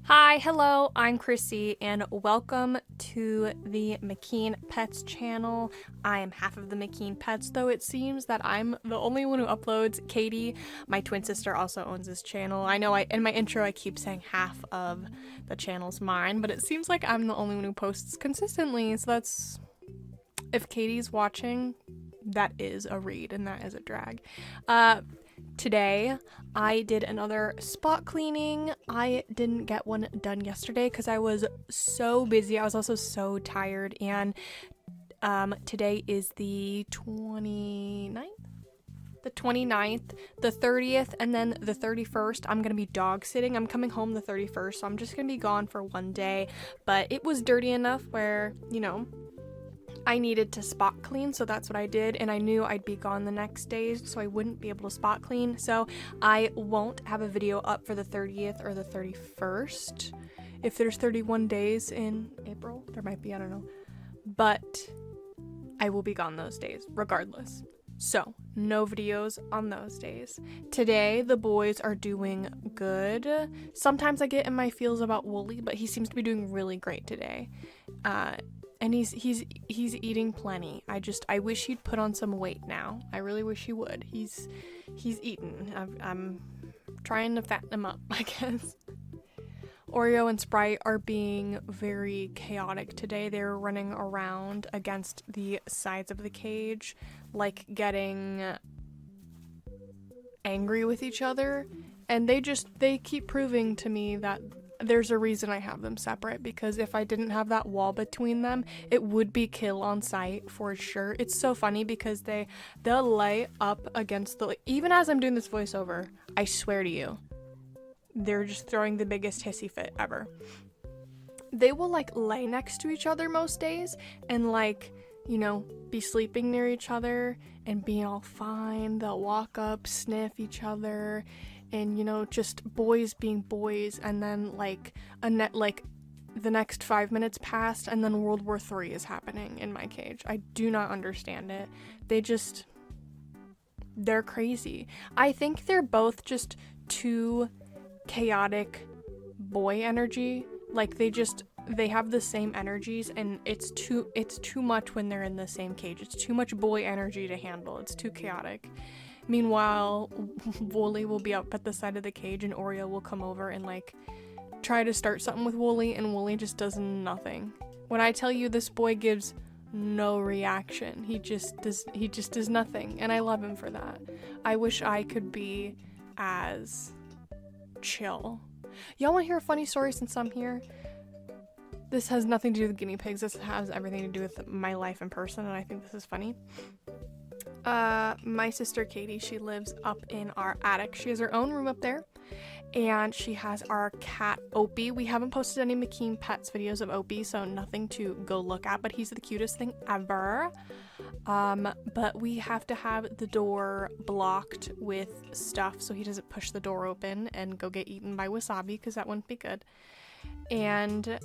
Hi, hello, I'm Chrissy, and welcome to the McKean Pets channel. I am half of the McKean Pets, though it seems that I'm the only one who uploads. Katie, my twin sister, also owns this channel. I know in my intro I keep saying half of the channel's mine, but it seems like I'm the only one who posts consistently, so that's... If Katie's watching, that is a read, and that is a drag. Today, I did another spot cleaning. I didn't get one done yesterday because I was so busy. I was also so tired, and today is the 29th? The 29th, the 30th, and then the 31st, I'm gonna be dog sitting. I'm coming home the 31st, so I'm just gonna be gone for one day, but it was dirty enough where, you know, I needed to spot clean, so that's what I did, and I knew I'd be gone the next days, so I wouldn't be able to spot clean, so I won't have a video up for the 30th or the 31st. If there's 31 days in April, there might be, I don't know, but I will be gone those days, regardless. So, no videos on those days. Today, the boys are doing good. Sometimes I get in my feels about Wooly, but he seems to be doing really great today. And he's eating plenty. I wish he'd put on some weight now. I really wish he would. He's eaten. I'm trying to fatten him up, I guess. Oreo and Sprite are being very chaotic today. They're running around against the sides of the cage, like getting angry with each other. And they keep proving to me that there's a reason I have them separate, because if I didn't have that wall between them, it would be kill on sight for sure. It's so funny because they'll lay up against even as I'm doing this voiceover, I swear to you, they're just throwing the biggest hissy fit ever. They will lay next to each other most days and be sleeping near each other and be all fine. They'll walk up, sniff each other, and just boys being boys, and then the next 5 minutes passed and then World War III is happening in my cage. I do not understand it. They're crazy. I think they're both just too chaotic boy energy. They have the same energies, and it's too much when they're in the same cage. It's too much boy energy to handle. It's too chaotic. Meanwhile, Wooly will be up at the side of the cage, and Oreo will come over and try to start something with Wooly, and Wooly just does nothing. When I tell you this boy gives no reaction, he just does nothing, and I love him for that. I wish I could be as chill. Y'all want to hear a funny story since I'm here? This has nothing to do with guinea pigs. This has everything to do with my life in person, and I think this is funny. My sister Katie, she lives up in our attic. She has her own room up there, and she has our cat Opie. We haven't posted any McKean Pets videos of Opie, so nothing to go look at, but he's the cutest thing ever. But we have to have the door blocked with stuff so he doesn't push the door open and go get eaten by Wasabi, because that wouldn't be good. And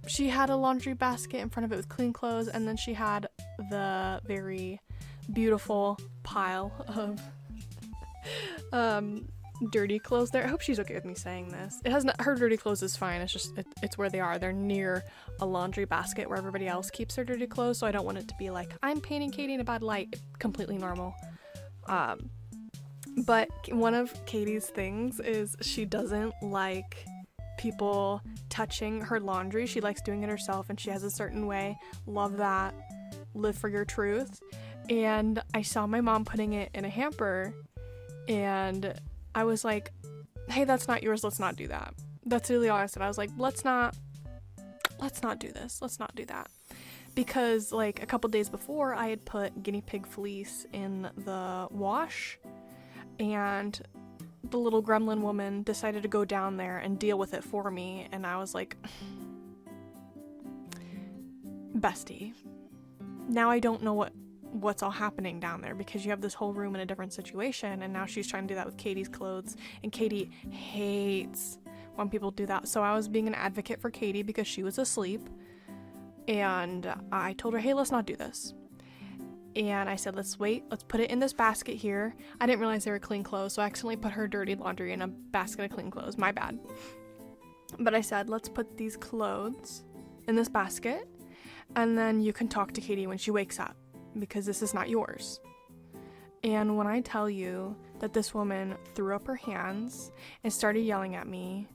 she had a laundry basket in front of it with clean clothes, and then she had the very beautiful pile of dirty clothes there. I hope she's okay with me saying this. Her dirty clothes is fine. It's just it's where they are. They're near a laundry basket where everybody else keeps their dirty clothes, so I don't want it to be I'm painting Katie in a bad light. Completely normal. But one of Katie's things is she doesn't like people touching her laundry. She likes doing it herself, and she has a certain way. Love that. Live for your truth. And I saw my mom putting it in a hamper, and I was like, hey, that's not yours, let's not do that. That's really all I said. I was like, let's not do this, let's not do that. Because a couple days before, I had put guinea pig fleece in the wash, and the little gremlin woman decided to go down there and deal with it for me, and I was like, bestie, now I don't know what's all happening down there, because you have this whole room in a different situation, and now she's trying to do that with Katie's clothes, and Katie hates when people do that. So I was being an advocate for Katie because she was asleep, and I told her, hey, let's not do this. And I said, let's wait, let's put it in this basket here. I didn't realize they were clean clothes, so I accidentally put her dirty laundry in a basket of clean clothes. My bad. But I said, let's put these clothes in this basket, and then you can talk to Katie when she wakes up, because this is not yours. And when I tell you that this woman threw up her hands and started yelling at me,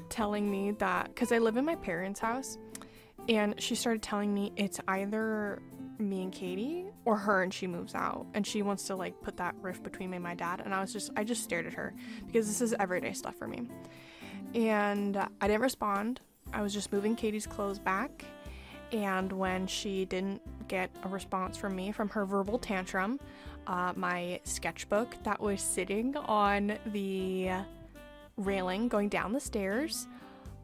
telling me that, because I live in my parents' house, and she started telling me it's either me and Katie or her and she moves out, and she wants to like put that rift between me and my dad. And I just stared at her, because this is everyday stuff for me. And I didn't respond. I was just moving Katie's clothes back. And when she didn't get a response from me from her verbal tantrum, my sketchbook that was sitting on the railing going down the stairs,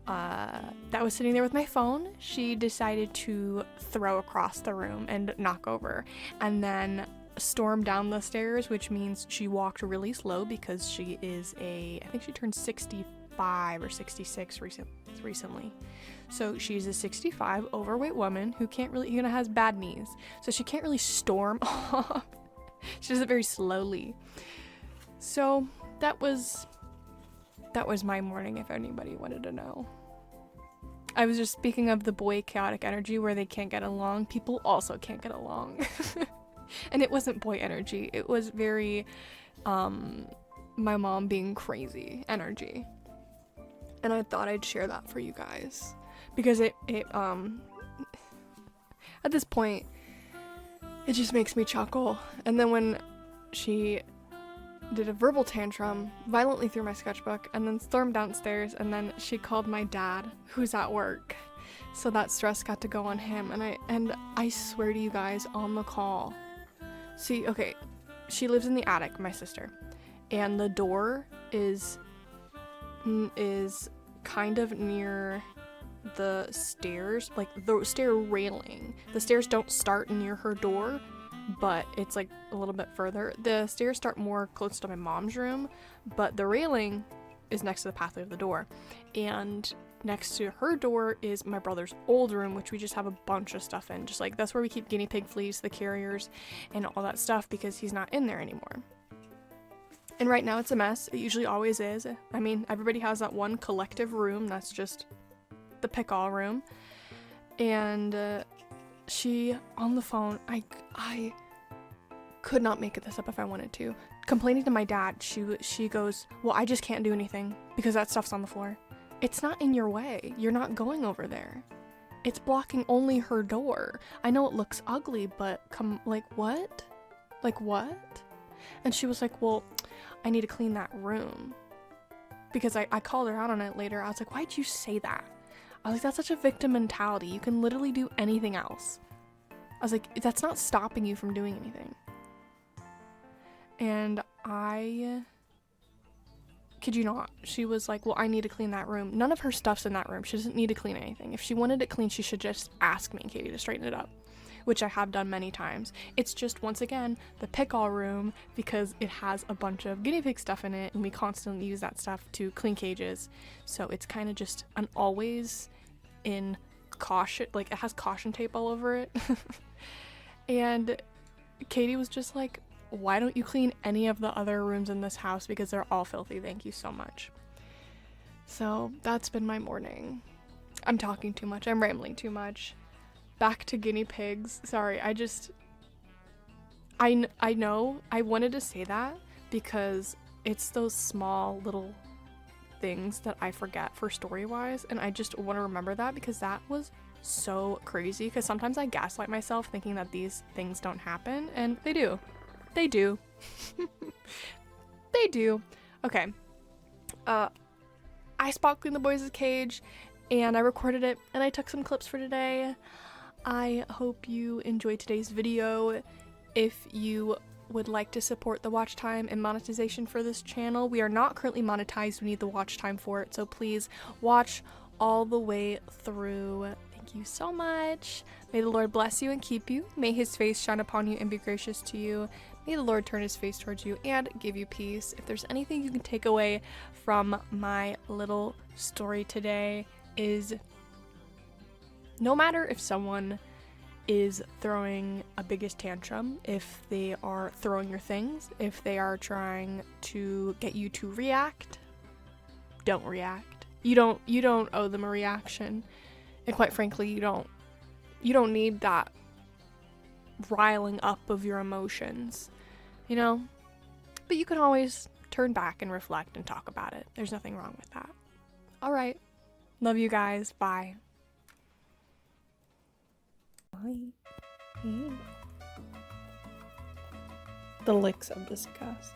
that was sitting there with my phone, she decided to throw across the room and knock over, and then storm down the stairs, which means she walked really slow, because she is I think she turned 65 or 66 recently. So she's a 65 overweight woman who has bad knees, so she can't really storm off. She does it very slowly. So that was my morning, if anybody wanted to know. I was just speaking of the boy chaotic energy where they can't get along. People also can't get along. And it wasn't boy energy. It was very my mom being crazy energy. And I thought I'd share that for you guys, because it at this point it just makes me chuckle. And then when she did a verbal tantrum, violently threw my sketchbook, and then stormed downstairs, and then she called my dad, who's at work, so that stress got to go on him. And I swear to you guys, on the call, see, okay, she lives in the attic, my sister, and the door is kind of near the stairs, like the stair railing. The stairs don't start near her door, but it's like a little bit further. The stairs start more close to my mom's room, but the railing is next to the pathway of the door. And next to her door is my brother's old room, which we just have a bunch of stuff in. Just like, that's where we keep guinea pig fleece, the carriers, and all that stuff, because he's not in there anymore. And right now it's a mess. It usually always is. I mean, everybody has that one collective room that's just the pick-all room. And she, on the phone, I could not make this up if I wanted to, complaining to my dad, she goes, well, I just can't do anything because that stuff's on the floor. It's not in your way. You're not going over there. It's blocking only her door. I know it looks ugly, but like what? Like what? And she was like, well, I need to clean that room. Because I called her out on it later. I was like, why'd you say that? I was like, that's such a victim mentality. You can literally do anything else. I was like, that's not stopping you from doing anything. And I kid you not, she was like, well, I need to clean that room. None of her stuff's in that room. She doesn't need to clean anything. If she wanted it clean, she should just ask me and Katie to straighten it up, which I have done many times. It's just, once again, the pick-all room, because it has a bunch of guinea pig stuff in it, and we constantly use that stuff to clean cages. So it's kind of just an always in caution, like it has caution tape all over it. And Katie was just like, why don't you clean any of the other rooms in this house, because they're all filthy, thank you so much. So that's been my morning. I'm talking too much, I'm rambling too much. Back to guinea pigs. Sorry, I know I wanted to say that because it's those small little things that I forget for story-wise, and I just want to remember that because that was so crazy, because sometimes I gaslight myself thinking that these things don't happen, and they do. They do. They do. Okay. I spot cleaned the boys' cage, and I recorded it, and I took some clips for today. I hope you enjoyed today's video. If you would like to support the watch time and monetization for this channel, we are not currently monetized. We need the watch time for it, so please watch all the way through. Thank you so much. May the Lord bless you and keep you. May his face shine upon you and be gracious to you. May the Lord turn his face towards you and give you peace. If there's anything you can take away from my little story today, is no matter if someone is throwing a biggest tantrum, if they are throwing your things, if they are trying to get you to react, don't react. You don't owe them a reaction. And quite frankly, you don't need that riling up of your emotions, you know? But you can always turn back and reflect and talk about it. There's nothing wrong with that. All right. Love you guys. Bye. Bye. The licks of disgust.